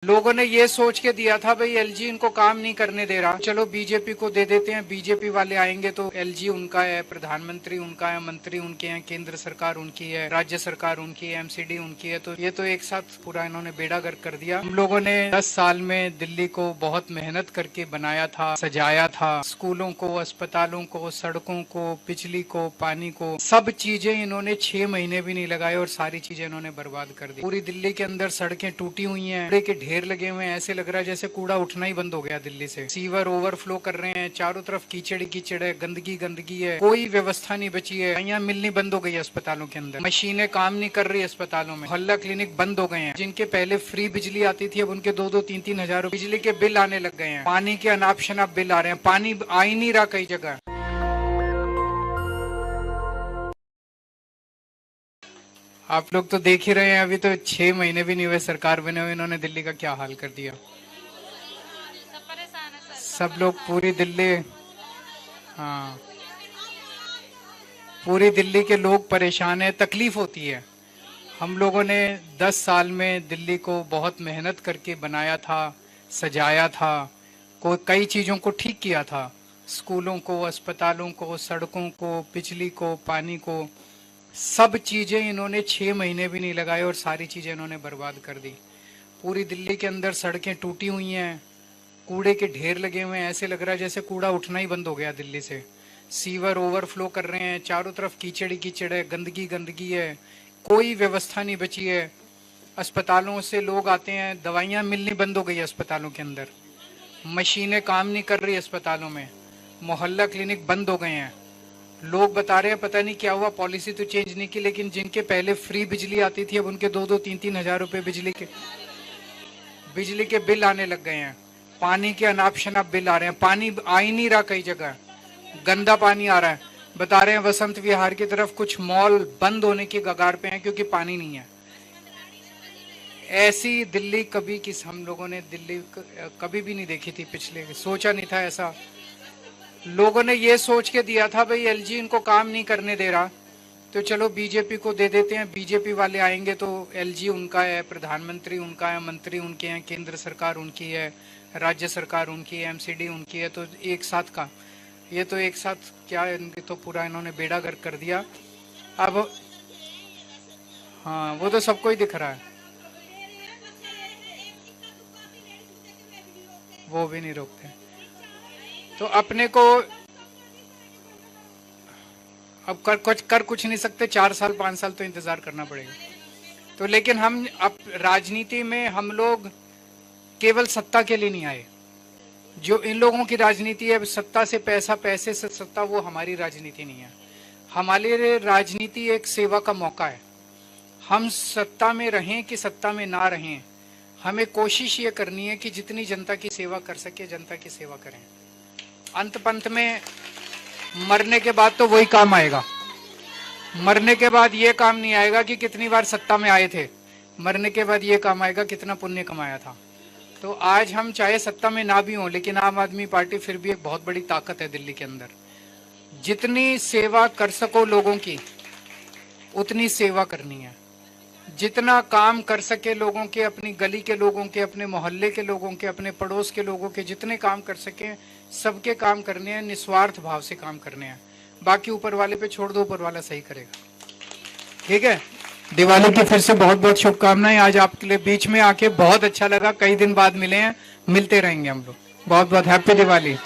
लोगों ने ये सोच के दिया था भाई एलजी इनको काम नहीं करने दे रहा, चलो बीजेपी को दे देते हैं, बीजेपी वाले आएंगे तो एलजी उनका है, प्रधानमंत्री उनका है, मंत्री उनके हैं, केंद्र सरकार उनकी है, राज्य सरकार उनकी है, एमसीडी उनकी है। तो ये तो एक साथ पूरा इन्होंने बेड़ा गर्क कर दिया। हम लोगों ने 10 साल में दिल्ली को बहुत मेहनत करके बनाया था, सजाया था। स्कूलों को, अस्पतालों को, सड़कों को, बिजली को, पानी को, सब चीजें इन्होंने 6 महीने भी नहीं लगाए और सारी चीजें इन्होंने बर्बाद कर दी। पूरी दिल्ली के अंदर सड़कें टूटी हुई हैं, कूड़े के ढेर लगे हुए हैं, ऐसे लग रहा है जैसे कूड़ा उठना ही बंद हो गया दिल्ली से। सीवर ओवरफ्लो कर रहे हैं, चारों तरफ कीचड़ कीचड़ है, गंदगी गंदगी है, कोई व्यवस्था नहीं बची है। यहाँ मिलनी बंद हो गई है अस्पतालों के अंदर, मशीनें काम नहीं कर रही अस्पतालों में, मोहल्ला क्लिनिक बंद हो गए हैं। जिनके पहले फ्री बिजली आती थी अब उनके 2-2, 3-3 हजार बिजली के बिल आने लग गए हैं। पानी के अनाप शनाप बिल आ रहे हैं, पानी आ ही नहीं रहा कई जगह। आप लोग तो देख ही रहे हैं, अभी तो 6 महीने भी नहीं हुए सरकार बने हुए, इन्होंने दिल्ली का क्या हाल कर दिया। सब लोग पूरी दिल्ली, हाँ, पूरी दिल्ली के लोग परेशान हैं, तकलीफ होती है। हम लोगों ने 10 साल में दिल्ली को बहुत मेहनत करके बनाया था, सजाया था, कई चीजों को ठीक किया था, स्कूलों को, अस्पतालों को, सड़कों को, बिजली को, पानी को, सब चीजें इन्होंने 6 महीने भी नहीं लगाए और सारी चीजें इन्होंने बर्बाद कर दी। पूरी दिल्ली के अंदर सड़कें टूटी हुई हैं, कूड़े के ढेर लगे हुए हैं, ऐसे लग रहा है जैसे कूड़ा उठना ही बंद हो गया दिल्ली से। सीवर ओवरफ्लो कर रहे हैं, चारों तरफ कीचड़ कीचड़ है, गंदगी गंदगी है, कोई व्यवस्था नहीं बची है। अस्पतालों से लोग आते हैं, दवाइयाँ मिलनी बंद हो गई अस्पतालों के अंदर, मशीनें काम नहीं कर रही अस्पतालों में, मोहल्ला क्लिनिक बंद हो गए हैं। लोग बता रहे हैं पता नहीं क्या हुआ, पॉलिसी तो चेंज नहीं की, लेकिन जिनके पहले फ्री बिजली आती थी अब उनके 2-2, 3-3 हजार रुपए बिजली के बिल आने लग गए हैं। पानी के अनाप शनाप बिल आ रहे हैं, पानी आ ही नहीं रहा कई जगह, गंदा पानी आ रहा है। बता रहे हैं वसंत विहार की तरफ कुछ मॉल बंद होने की कगार पे हैं क्योंकि पानी नहीं है। ऐसी दिल्ली हम लोगों ने दिल्ली कभी भी नहीं देखी थी, पिछले सोचा नहीं था ऐसा। लोगों ने ये सोच के दिया था भाई एलजी इनको काम नहीं करने दे रहा, तो चलो बीजेपी को दे देते हैं, बीजेपी वाले आएंगे तो एलजी उनका है, प्रधानमंत्री उनका है, मंत्री उनके हैं, केंद्र सरकार उनकी है, राज्य सरकार उनकी है, एमसीडी उनकी है। तो एक साथ का ये तो एक साथ क्या, इनके तो पूरा इन्होंने बेड़ा गर्क कर दिया। अब हाँ, वो तो सबको ही दिख रहा है, वो भी नहीं रोकते। तो अपने को अब कर कुछ नहीं सकते, 4 साल 5 साल तो इंतजार करना पड़ेगा। तो लेकिन हम अब राजनीति में हम लोग केवल सत्ता के लिए नहीं आए। जो इन लोगों की राजनीति है सत्ता से पैसा, पैसे से सत्ता, वो हमारी राजनीति नहीं है। हमारे लिए राजनीति एक सेवा का मौका है। हम सत्ता में रहें कि सत्ता में ना रहें, हमें कोशिश ये करनी है कि जितनी जनता की सेवा कर सके जनता की सेवा करें। अंत पंत में मरने के बाद तो वही काम आएगा, मरने के बाद ये काम नहीं आएगा कि कितनी बार सत्ता में आए थे, मरने के बाद ये काम आएगा कितना पुण्य कमाया था। तो आज हम चाहे सत्ता में ना भी हों, लेकिन आम आदमी पार्टी फिर भी एक बहुत बड़ी ताकत है दिल्ली के अंदर। जितनी सेवा कर सको लोगों की उतनी सेवा करनी है, जितना काम कर सके लोगों के, अपनी गली के लोगों के, अपने मोहल्ले के लोगों के, अपने पड़ोस के लोगों के, जितने काम कर सके सबके काम करने हैं, निस्वार्थ भाव से काम करने हैं। बाकी ऊपर वाले पे छोड़ दो, ऊपर वाला सही करेगा। ठीक है, दिवाली की फिर से बहुत बहुत शुभकामनाएं। आज आपके लिए बीच में आके बहुत अच्छा लगा, कई दिन बाद मिले हैं, मिलते रहेंगे हम लोग। बहुत बहुत हैप्पी दिवाली।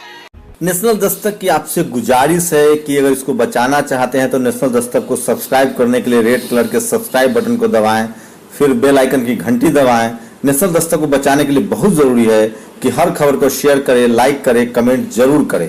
नेशनल दस्तक की आपसे गुजारिश है कि अगर इसको बचाना चाहते हैं तो नेशनल दस्तक को सब्सक्राइब करने के लिए रेड कलर के सब्सक्राइब बटन को दबाएं, फिर बेल आइकन की घंटी दबाएं। नेशनल दस्तक को बचाने के लिए बहुत जरूरी है कि हर खबर को शेयर करें, लाइक करें, कमेंट जरूर करें।